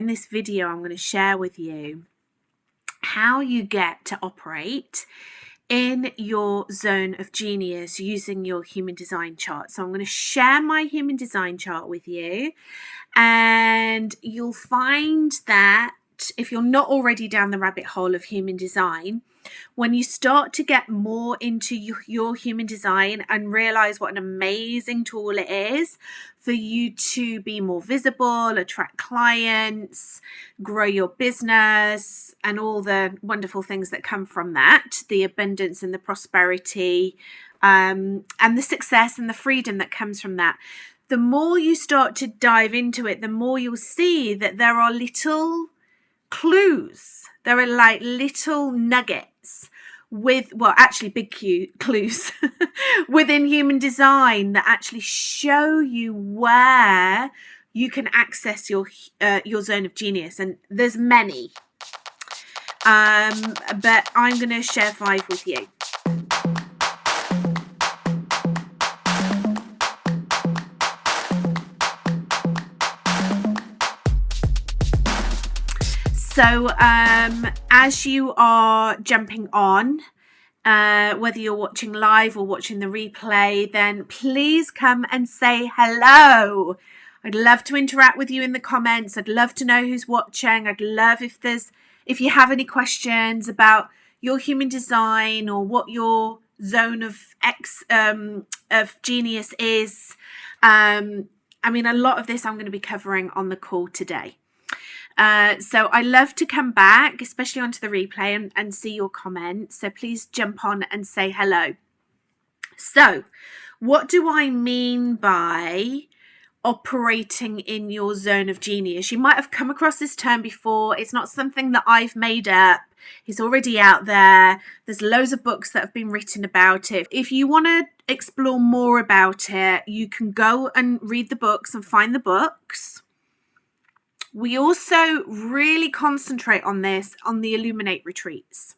In this video, I'm going to share with you how you get to operate in your zone of genius using your human design chart. So I'm going to share my human design chart with you, and you'll find that if you're not already down the rabbit hole of human design, when you start to get more into your human design and realize what an amazing tool it is for you to be more visible, attract clients, grow your business, and all the wonderful things that come from that, the abundance and the prosperity, and the success and the freedom that comes from that. The more you start to dive into it, the more you'll see that there are little clues. There are like little nuggets big clues within human design that actually show you where you can access your zone of genius. And there's many, but I'm going to share 5 with you. So as you are jumping on, whether you're watching live or watching the replay, then please come and say hello. I'd love to interact with you in the comments. I'd love to know who's watching. I'd love if you have any questions about your human design or what your zone of genius is. A lot of this I'm going to be covering on the call today. So I love to come back, especially onto the replay, and see your comments. So please jump on and say hello. So what do I mean by operating in your zone of genius? You might have come across this term before. It's not something that I've made up. It's already out there. There's loads of books that have been written about it. If you want to explore more about it, you can go and read the books and find the books. We also really concentrate on this on the Illuminate retreats.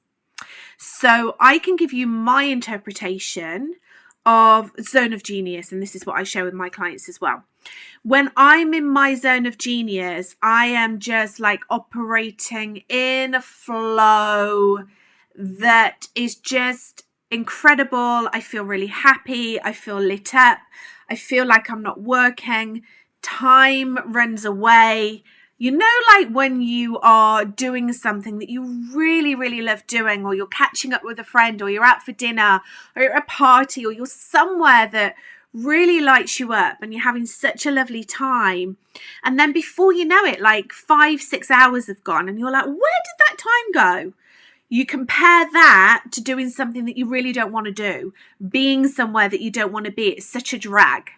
So I can give you my interpretation of zone of genius, and this is what I share with my clients as well. When I'm in my zone of genius, I am just like operating in a flow that is just incredible. I feel really happy. I feel lit up. I feel like I'm not working. Time runs away. You know, like when you are doing something that you really, really love doing, or you're catching up with a friend, or you're out for dinner, or you're at a party, or you're somewhere that really lights you up and you're having such a lovely time. And then before you know it, like 5-6 hours have gone and you're like, where did that time go? You compare that to doing something that you really don't want to do, being somewhere that you don't want to be. It's such a drag.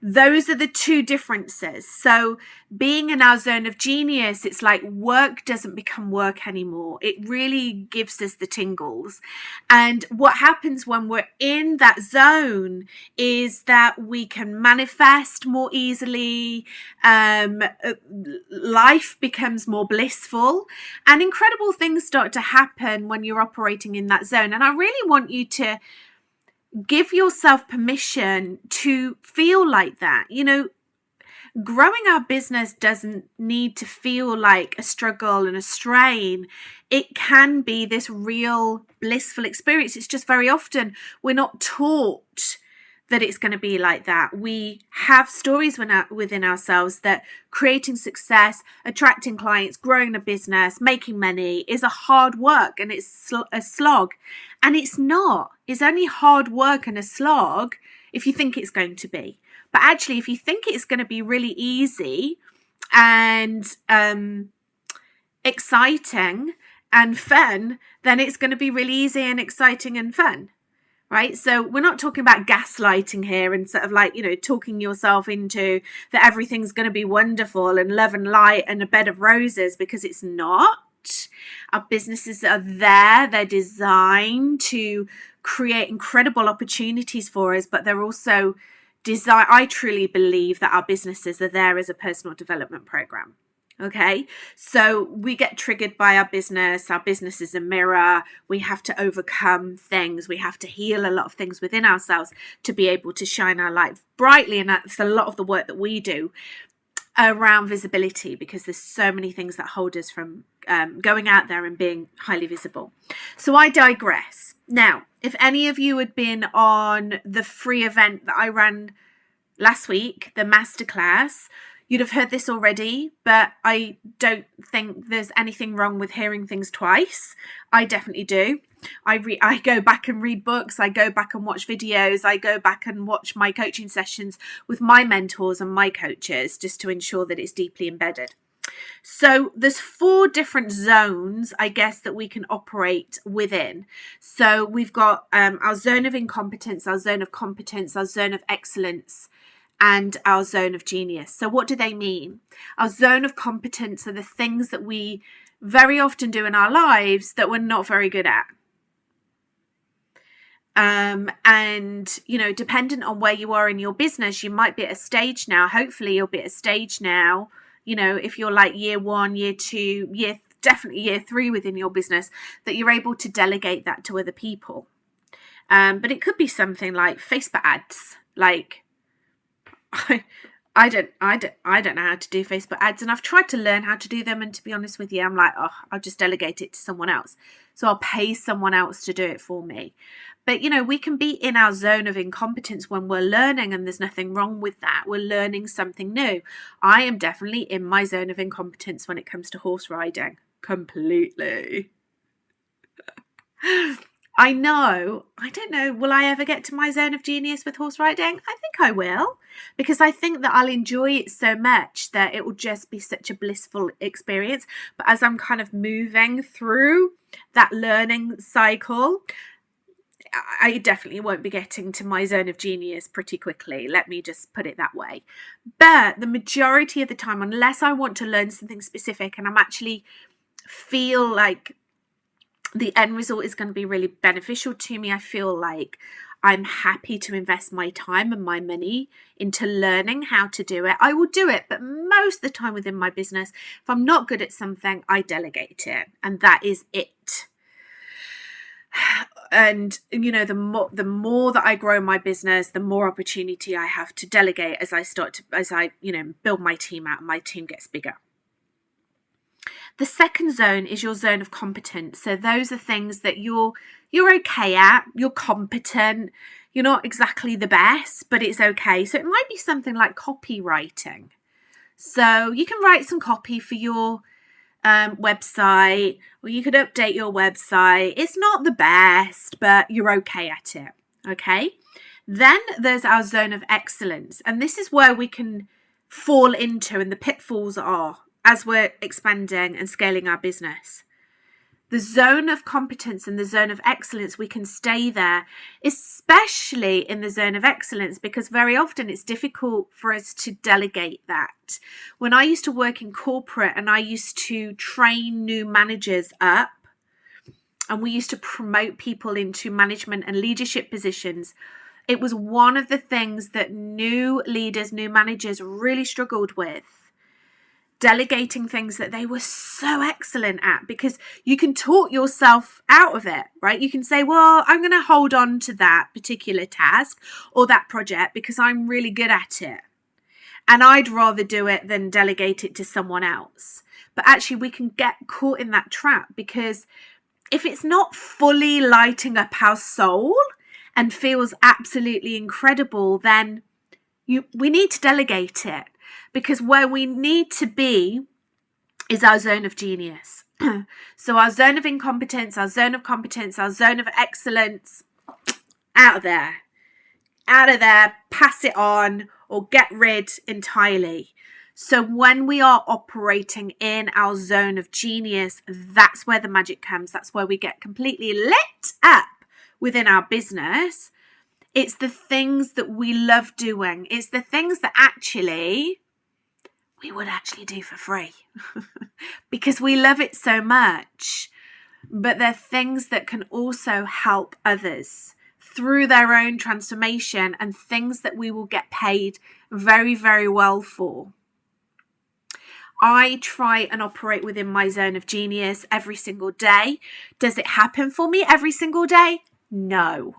Those are the two differences. So being in our zone of genius, it's like work doesn't become work anymore. It really gives us the tingles. And what happens when we're in that zone is that we can manifest more easily. Life becomes more blissful, and incredible things start to happen when you're operating in that zone. And I really want you to give yourself permission to feel like that. You know, growing our business doesn't need to feel like a struggle and a strain. It can be this real blissful experience. It's just very often we're not taught that it's going to be like that. We have stories within ourselves that creating success, attracting clients, growing a business, making money is a hard work and it's a slog. And it's not. It's only hard work and a slog if you think it's going to be. But actually, if you think it's going to be really easy and exciting and fun, then it's going to be really easy and exciting and fun. Right? So we're not talking about gaslighting here and sort of like, you know, talking yourself into that everything's going to be wonderful and love and light and a bed of roses, because it's not. Our businesses are there. They're designed to create incredible opportunities for us, but they're also designed. I truly believe that our businesses are there as a personal development program. Okay, so we get triggered by our business. Our business is a mirror. We have to overcome things. We have to heal a lot of things within ourselves to be able to shine our light brightly. And that's a lot of the work that we do. around visibility, because there's so many things that hold us from going out there and being highly visible. So I digress. Now, if any of you had been on the free event that I ran last week, the masterclass, you'd have heard this already, but I don't think there's anything wrong with hearing things twice. I definitely do. I go back and read books. I go back and watch videos. I go back and watch my coaching sessions with my mentors and my coaches, just to ensure that it's deeply embedded. So there's 4 different zones, I guess, that we can operate within. So we've got our zone of incompetence, our zone of competence, our zone of excellence, and our zone of genius. So what do they mean? Our zone of competence are the things that we very often do in our lives that we're not very good at. And, you know, dependent on where you are in your business, you might be at a stage now, hopefully you'll be at a stage now, you know, if you're like year 1, year 2, definitely year 3 within your business, that you're able to delegate that to other people. But it could be something like Facebook ads. Like, I don't know how to do Facebook ads, and I've tried to learn how to do them, and to be honest with you, I'm like, oh, I'll just delegate it to someone else. So I'll pay someone else to do it for me. But, you know, we can be in our zone of incompetence when we're learning, and there's nothing wrong with that. We're learning something new. I am definitely in my zone of incompetence when it comes to horse riding. Completely. I don't know, will I ever get to my zone of genius with horse riding? I think I will, because I think that I'll enjoy it so much that it will just be such a blissful experience. But as I'm kind of moving through that learning cycle, I definitely won't be getting to my zone of genius pretty quickly. Let me just put it that way. But the majority of the time, unless I want to learn something specific and I'm actually feel like the end result is going to be really beneficial to me, I feel like I'm happy to invest my time and my money into learning how to do it, I will do it. But most of the time within my business, if I'm not good at something, I delegate it, and that is it. And, you know, the more that I grow my business, the more opportunity I have to delegate as I build my team out and my team gets bigger. The second zone is your zone of competence. So those are things that you're okay at, you're competent, you're not exactly the best, but it's okay. So it might be something like copywriting. So you can write some copy for your website, or you could update your website. It's not the best, but you're okay at it. Okay. Then there's our zone of excellence. And this is where we can fall into, and the pitfalls are, as we're expanding and scaling our business. The zone of competence and the zone of excellence, we can stay there, especially in the zone of excellence, because very often it's difficult for us to delegate that. When I used to work in corporate and I used to train new managers up, and we used to promote people into management and leadership positions, it was one of the things that new leaders, new managers really struggled with. Delegating things that they were so excellent at, because you can talk yourself out of it, right? You can say, well, I'm going to hold on to that particular task or that project because I'm really good at it, and I'd rather do it than delegate it to someone else. But actually we can get caught in that trap, because if it's not fully lighting up our soul and feels absolutely incredible, then we need to delegate it. Because where we need to be is our zone of genius. So our zone of incompetence, our zone of competence, our zone of excellence, out of there, pass it on, or get rid entirely. So when we are operating in our zone of genius, that's where the magic comes. That's where we get completely lit up within our business. It's the things that we love doing. It's the things that actually we would actually do for free because we love it so much. But they're things that can also help others through their own transformation, and things that we will get paid very, very well for. I try and operate within my zone of genius every single day. Does it happen for me every single day? No,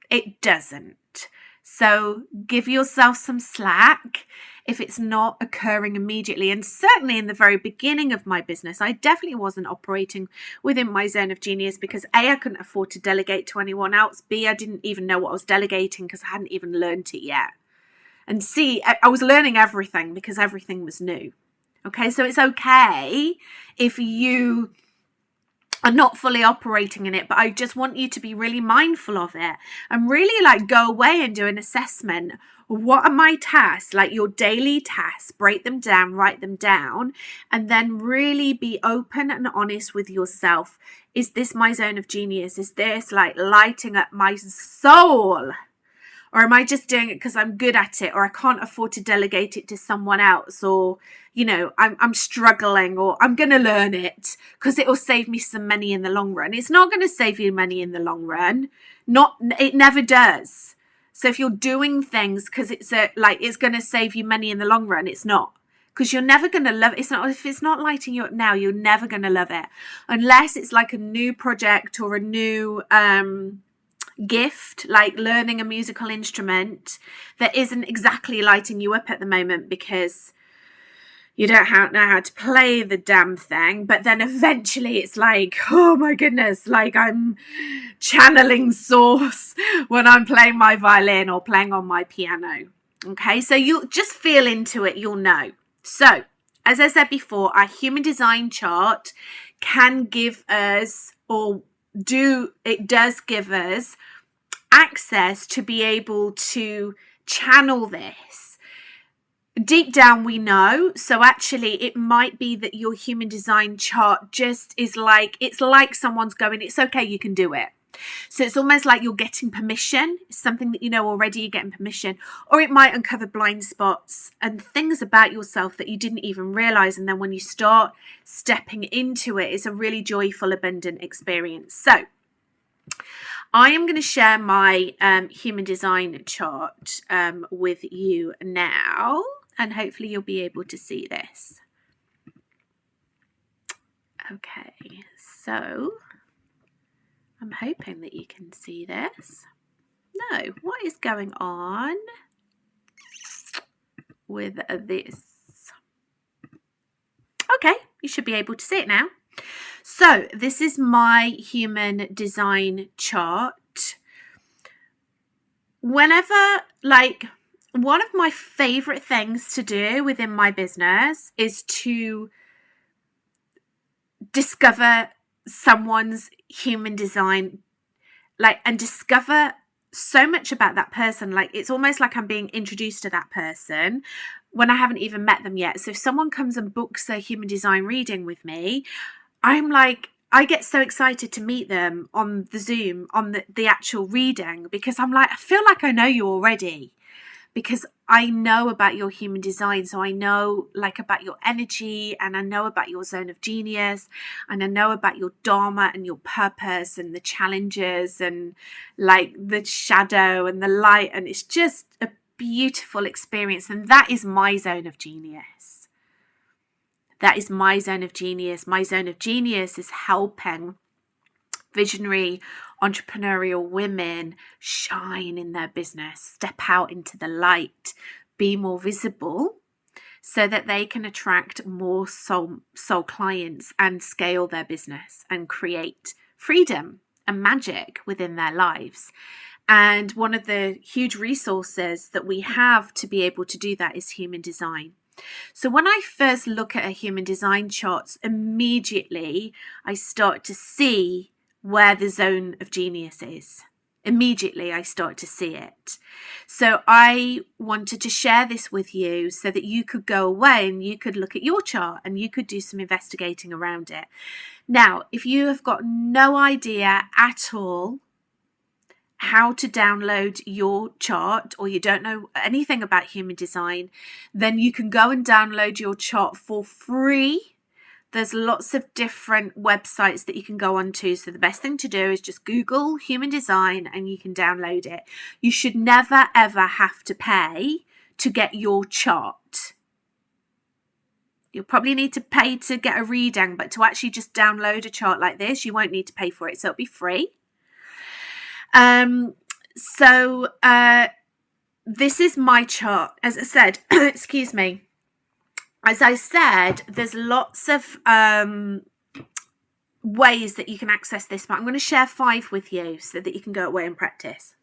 it doesn't. So give yourself some slack. if it's not occurring immediately. And certainly in the very beginning of my business, I definitely wasn't operating within my zone of genius because A, I couldn't afford to delegate to anyone else. B, I didn't even know what I was delegating because I hadn't even learned it yet. And C, I was learning everything because everything was new. Okay, so it's okay if you are not fully operating in it, but I just want you to be really mindful of it and really like go away and do an assessment. What are my tasks, like your daily tasks? Break them down, write them down, and then really be open and honest with yourself. Is this my zone of genius? Is this like lighting up my soul? Or am I just doing it because I'm good at it, or I can't afford to delegate it to someone else, or, you know, I'm struggling, or I'm going to learn it because it will save me some money in the long run. It's not going to save you money in the long run. It never does. So if you're doing things because it's going to save you money in the long run, it's not. Because you're never going to love it. If it's not lighting you up now, you're never going to love it. Unless it's like a new project or a new gift, like learning a musical instrument that isn't exactly lighting you up at the moment because you don't know how to play the damn thing, but then eventually it's like, oh my goodness, like I'm channeling source when I'm playing my violin or playing on my piano. Okay, so you'll just feel into it, you'll know. So as I said before, our human design chart can give us, it does give us access to be able to channel this. Deep down we know, so actually it might be that your human design chart just is like, it's like someone's going, it's okay, you can do it. So it's almost like you're getting permission. It's something that you know already, you're getting permission. Or it might uncover blind spots and things about yourself that you didn't even realize. And then when you start stepping into it, it's a really joyful, abundant experience. So I am going to share my human design chart with you now, and hopefully you'll be able to see this. Okay, so I'm hoping that you can see this. No, what is going on with this? Okay, you should be able to see it now. So this is my human design chart. Whenever, like, one of my favorite things to do within my business is to discover someone's human design, like, and discover so much about that person. Like, it's almost like I'm being introduced to that person when I haven't even met them yet. So if someone comes and books a human design reading with me, I'm like, I get so excited to meet them on the Zoom, on the actual reading, because I'm like, I feel like I know you already, because I know about your human design. So I know like about your energy, and I know about your zone of genius, and I know about your dharma and your purpose and the challenges and like the shadow and the light. And it's just a beautiful experience. And that is my zone of genius. That is my zone of genius. My zone of genius is helping visionary, entrepreneurial women shine in their business, step out into the light, be more visible so that they can attract more soul clients and scale their business and create freedom and magic within their lives. And one of the huge resources that we have to be able to do that is human design. So when I first look at a human design chart, immediately I start to see where the zone of genius is. Immediately I start to see it. So I wanted to share this with you so that you could go away and you could look at your chart and you could do some investigating around it. Now, if you have got no idea at all how to download your chart, or you don't know anything about human design, then you can go and download your chart for free. There's lots of different websites that you can go onto. So the best thing to do is just Google human design and you can download it. You should never, ever have to pay to get your chart. You'll probably need to pay to get a reading, but to actually just download a chart like this, you won't need to pay for it. So it'll be free. this is my chart. As I said, excuse me. As I said, there's lots of ways that you can access this, but I'm going to share 5 with you so that you can go away and practice.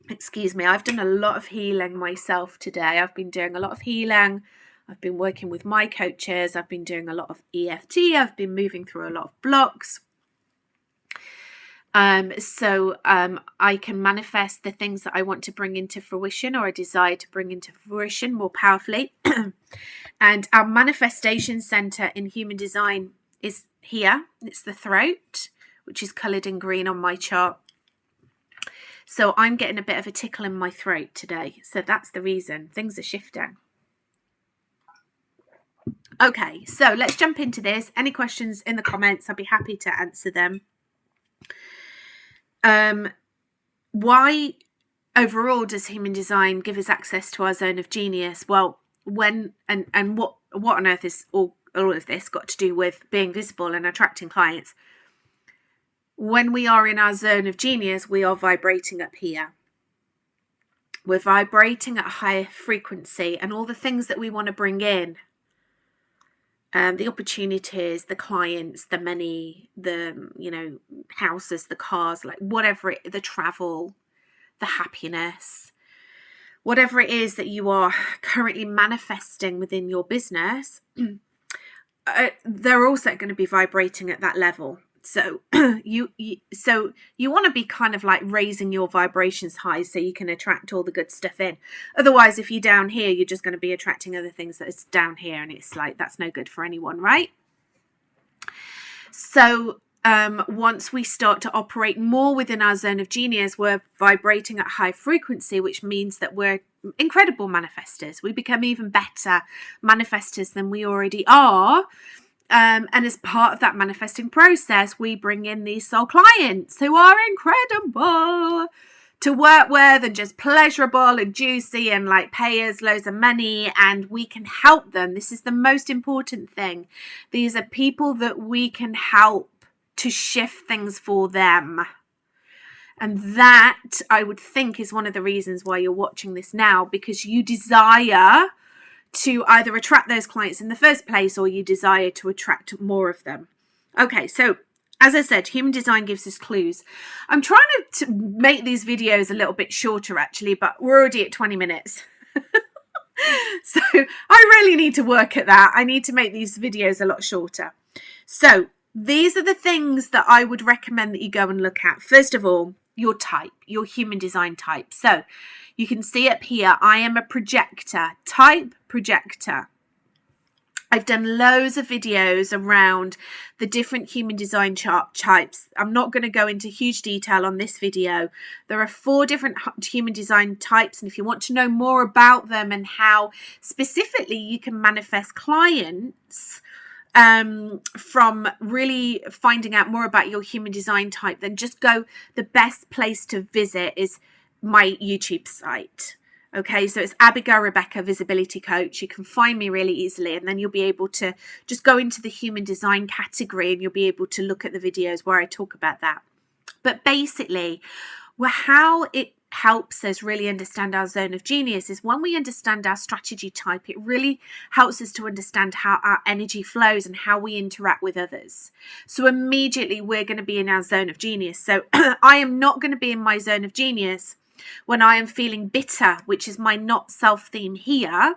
Excuse me, I've done a lot of healing myself today. I've been doing a lot of healing. I've been working with my coaches. I've been doing a lot of EFT. I've been moving through a lot of blocks. So I can manifest the things that I want to bring into fruition, or I desire to bring into fruition more powerfully. And our manifestation center in human design is here. It's the throat, which is colored in green on my chart. So I'm getting a bit of a tickle in my throat today. So that's the reason. Things are shifting. Okay, so let's jump into this. Any questions in the comments? I'll be happy to answer them. Why overall does human design give us access to our zone of genius? Well, when and what on earth is all of this got to do with being visible and attracting clients? When we are in our zone of genius, we are vibrating up here. We're vibrating at a higher frequency, and all the things that we want to bring in, the opportunities, the clients, the money, the, houses, the cars, like whatever the travel, the happiness, whatever it is that you are currently manifesting within your business, they're also going to be vibrating at that level. So you want to be kind of like raising your vibrations high so you can attract all the good stuff in. Otherwise, if you're down here, you're just going to be attracting other things that is down here, and it's like that's no good for anyone, right? So once we start to operate more within our zone of genius, we're vibrating at high frequency, which means that we're incredible manifestors. We become even better manifestors than we already are. And as part of that manifesting process, we bring in these soul clients who are incredible to work with and just pleasurable and juicy and like pay us loads of money, and we can help them. This is the most important thing. These are people that we can help to shift things for them. And that, I would think, is one of the reasons why you're watching this now, because you desire to either attract those clients in the first place, or you desire to attract more of them. Okay, so as I said, human design gives us clues. I'm trying to make these videos a little bit shorter actually, but we're already at 20 minutes. So I really need to work at that. I need to make these videos a lot shorter. So these are the things that I would recommend that you go and look at. First of all, your type, your human design type. So you can see up here, I am a projector, type projector. I've done loads of videos around the different human design types. I'm not going to go into huge detail on this video. There are 4 different human design types, and if you want to know more about them and how specifically you can manifest clients from really finding out more about your human design type, then just go. The best place to visit is my YouTube site. Okay, so it's Abigail Rebecca Visibility Coach. You can find me really easily, and then you'll be able to just go into the human design category and you'll be able to look at the videos where I talk about that. But basically, how it helps us really understand our zone of genius is when we understand our strategy type, it really helps us to understand how our energy flows and how we interact with others. So immediately we're going to be in our zone of genius. So I am not going to be in my zone of genius when I am feeling bitter, which is my not self theme here.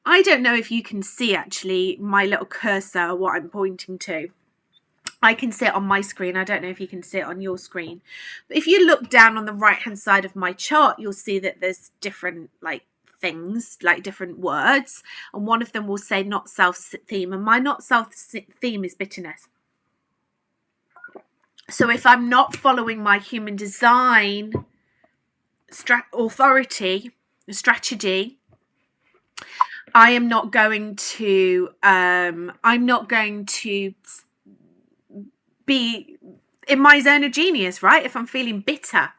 I don't know if you can see actually my little cursor, what I'm pointing to. I can see it on my screen. I don't know if you can see it on your screen. But if you look down on the right hand side of my chart, you'll see that there's different like things, like different words. And one of them will say not self-theme. And my not self-theme is bitterness. So if I'm not following my human design strategy, I'm not going to be in my zone of genius, right? If I'm feeling bitter.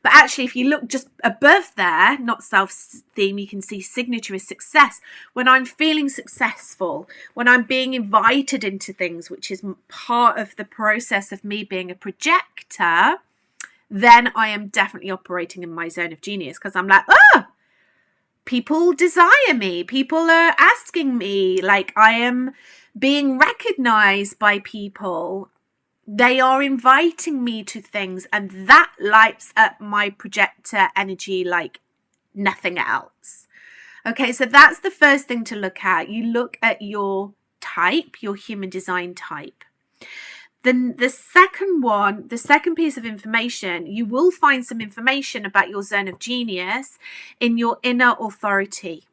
But actually, if you look just above there, not self-theme, you can see signature is success. When I'm feeling successful, when I'm being invited into things, which is part of the process of me being a projector, then I am definitely operating in my zone of genius, because I'm like, people desire me. People are asking me, like, I am being recognized by people. They are inviting me to things, and that lights up my projector energy like nothing else. Okay, so that's the first thing to look at. You look at your type, your human design type. Then the second piece of information, you will find some information about your zone of genius in your inner authority.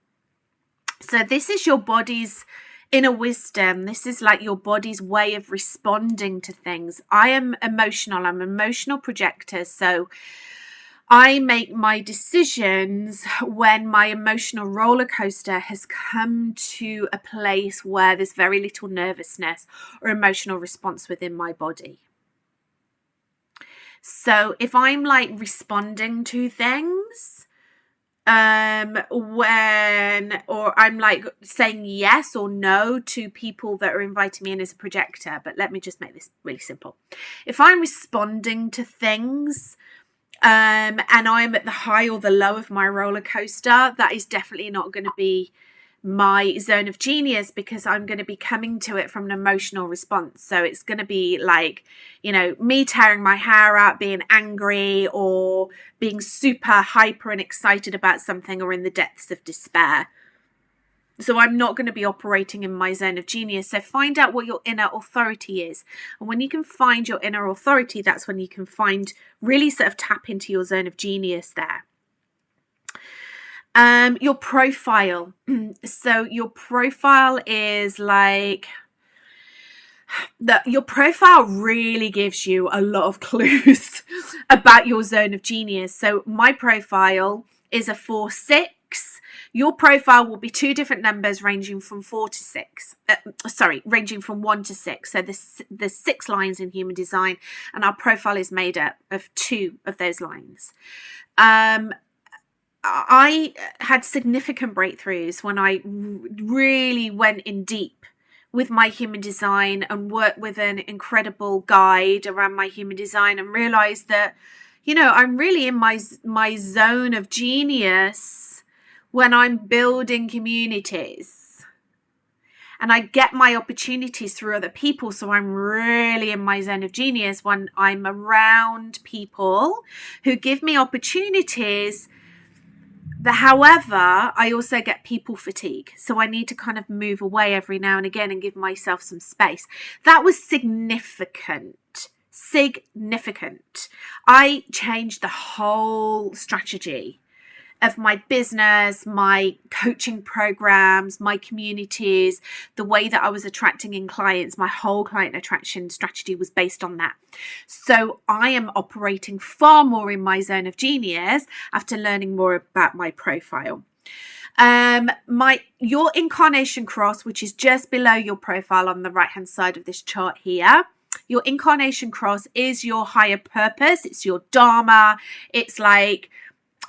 So this is your body's inner wisdom. This is like your body's way of responding to things. I'm an emotional projector. So I make my decisions when my emotional roller coaster has come to a place where there's very little nervousness or emotional response within my body. So if I'm like responding to things, or I'm like saying yes or no to people that are inviting me in as a projector, but let me just make this really simple. If I'm responding to things, and I'm at the high or the low of my roller coaster, that is definitely not going to be my zone of genius, because I'm going to be coming to it from an emotional response. So it's going to be like, you know, me tearing my hair out, being angry, or being super hyper and excited about something, or in the depths of despair. So I'm not going to be operating in my zone of genius. So find out what your inner authority is. And when you can find your inner authority, that's when you can really sort of tap into your zone of genius there. Your profile. So your profile is like your profile really gives you a lot of clues about your zone of genius. So my profile is a 4-6. Your profile will be two different numbers ranging from 1 to 6. So there's 6 lines in human design, and our profile is made up of 2 of those lines. I had significant breakthroughs when I really went in deep with my human design and worked with an incredible guide around my human design, and realized that, you know, I'm really in my zone of genius when I'm building communities, and I get my opportunities through other people. So I'm really in my zone of genius when I'm around people who give me opportunities. However, I also get people fatigue. So I need to kind of move away every now and again and give myself some space. That was significant. I changed the whole strategy of my business, my coaching programs, my communities, the way that I was attracting in clients. My whole client attraction strategy was based on that. So I am operating far more in my zone of genius after learning more about my profile. Your incarnation cross, which is just below your profile on the right hand side of this chart here. Your incarnation cross is your higher purpose. It's your dharma.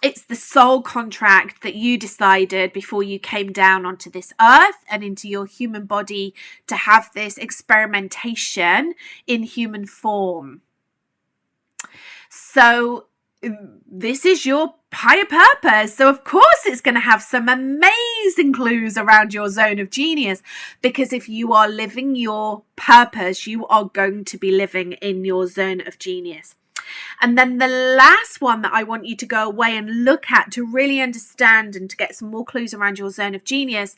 It's the soul contract that you decided before you came down onto this earth and into your human body to have this experimentation in human form. So this is your higher purpose. So of course it's going to have some amazing clues around your zone of genius, because if you are living your purpose, you are going to be living in your zone of genius. And then the last one that I want you to go away and look at to really understand and to get some more clues around your zone of genius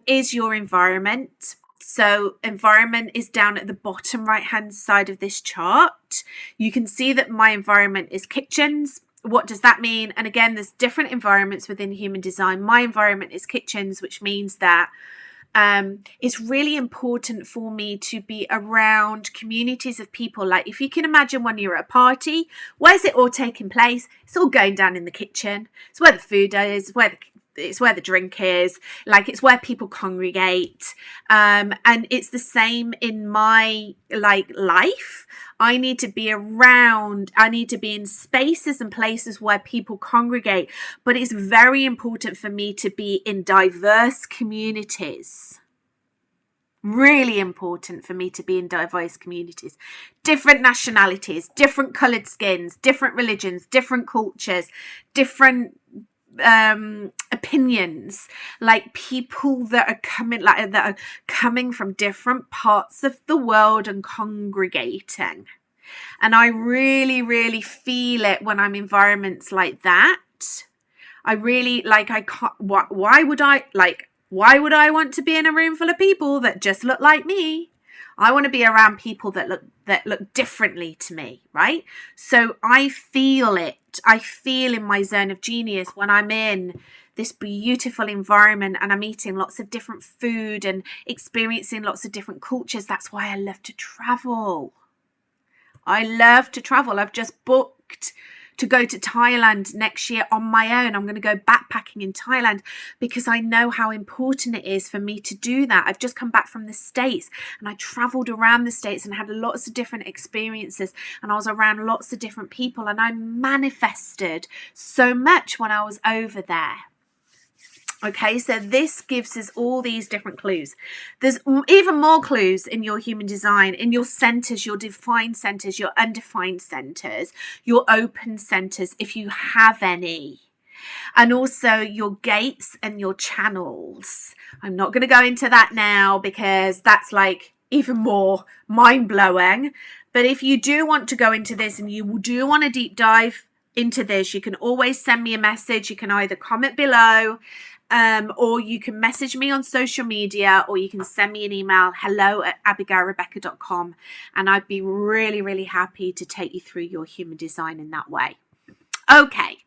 is your environment. So environment is down at the bottom right hand side of this chart. You can see that my environment is kitchens. What does that mean? And again, there's different environments within human design. My environment is kitchens, which means that it's really important for me to be around communities of people. Like, if you can imagine when you're at a party, where's it all taking place? It's all going down in the kitchen. It's where the food is, it's where the drink is, like it's where people congregate. And it's the same in my life. I need to be in spaces and places where people congregate, but it's very important for me to be in diverse communities. Really important for me to be in diverse communities, different nationalities, different coloured skins, different religions, different cultures, different opinions, like people that are coming from different parts of the world and congregating. And I really, really feel it when I'm in environments like that. I really why would I want to be in a room full of people that just look like me? I want to be around people that look differently to me, right? So I feel it. I feel in my zone of genius when I'm in this beautiful environment and I'm eating lots of different food and experiencing lots of different cultures. That's why I love to travel. I've just booked to go to Thailand next year on my own. I'm going to go backpacking in Thailand because I know how important it is for me to do that. I've just come back from the States and I traveled around the States and had lots of different experiences, and I was around lots of different people, and I manifested so much when I was over there. Okay, so this gives us all these different clues. There's even more clues in your human design, in your centers, your defined centers, your undefined centers, your open centers, if you have any, and also your gates and your channels. I'm not going to go into that now because that's like even more mind-blowing. But if you do want to go into this and you do want to deep dive into this, you can always send me a message. You can either comment below, or you can message me on social media, or you can send me an email, hello@abigailrebecca.com, and I'd be really, really happy to take you through your human design in that way. Okay,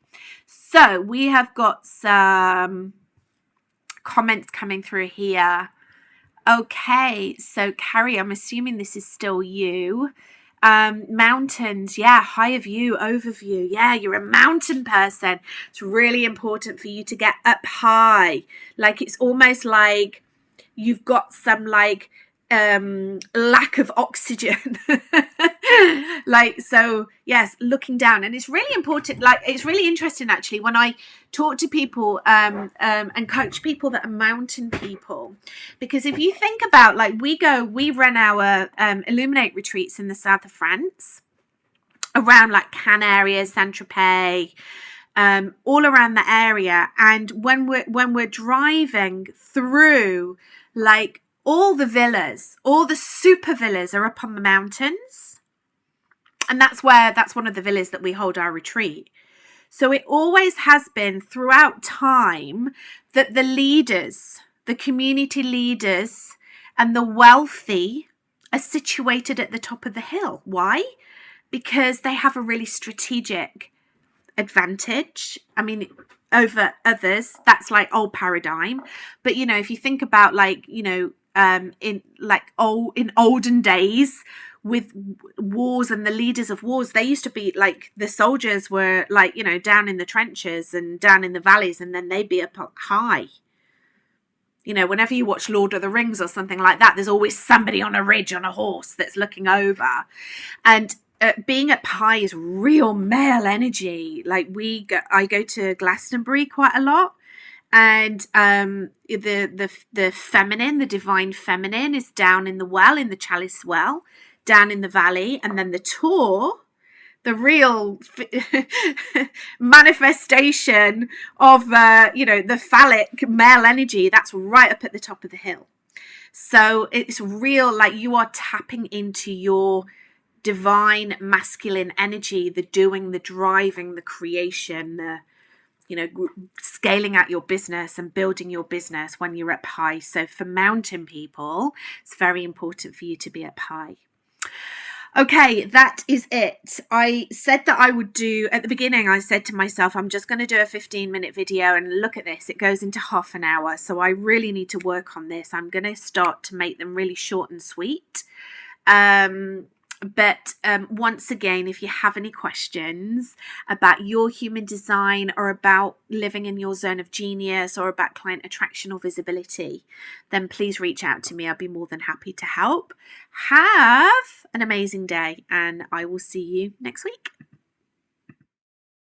so we have got some comments coming through here. Okay, so Carrie, I'm assuming this is still you. Mountains, yeah, higher view, overview, yeah, you're a mountain person. It's really important for you to get up high. Like, it's almost like you've got some like lack of oxygen. Like, so yes, looking down. And it's really important, like it's really interesting actually when I talk to people and coach people that are mountain people, because if you think about, like, we run our Illuminate retreats in the south of France, around like Cannes area, Saint-Tropez, all around the area. And when we're driving through, like, all the villas, all the super villas are up on the mountains. And that's one of the villas that we hold our retreat. So it always has been throughout time that the leaders, the community leaders and the wealthy are situated at the top of the hill. Why? Because they have a really strategic advantage. I mean, over others, that's like old paradigm. But, you know, if you think about, like, you know, in olden days with wars and the leaders of wars, they used to be like, the soldiers were like, you know, down in the trenches and down in the valleys, and then they'd be up high. You know, whenever you watch Lord of the Rings or something like that, there's always somebody on a ridge on a horse that's looking over. And being up high is real male energy. Like, I go to Glastonbury quite a lot. And the feminine, the divine feminine, is down in the well, in the chalice well, down in the valley. And then the Tour, the real manifestation of the phallic male energy, that's right up at the top of the hill. So it's real, like, you are tapping into your divine masculine energy, the doing, the driving, the creation, the, you know, scaling out your business and building your business when you're up high. So for mountain people, it's very important for you to be up high. Okay, that is it. I said that I would do, at the beginning, I said to myself, I'm just going to do a 15-minute video, and look at this, it goes into half an hour. So I really need to work on this. I'm going to start to make them really short and sweet. But once again, if you have any questions about your human design, or about living in your zone of genius, or about client attraction or visibility, then please reach out to me. I'll be more than happy to help. Have an amazing day, and I will see you next week.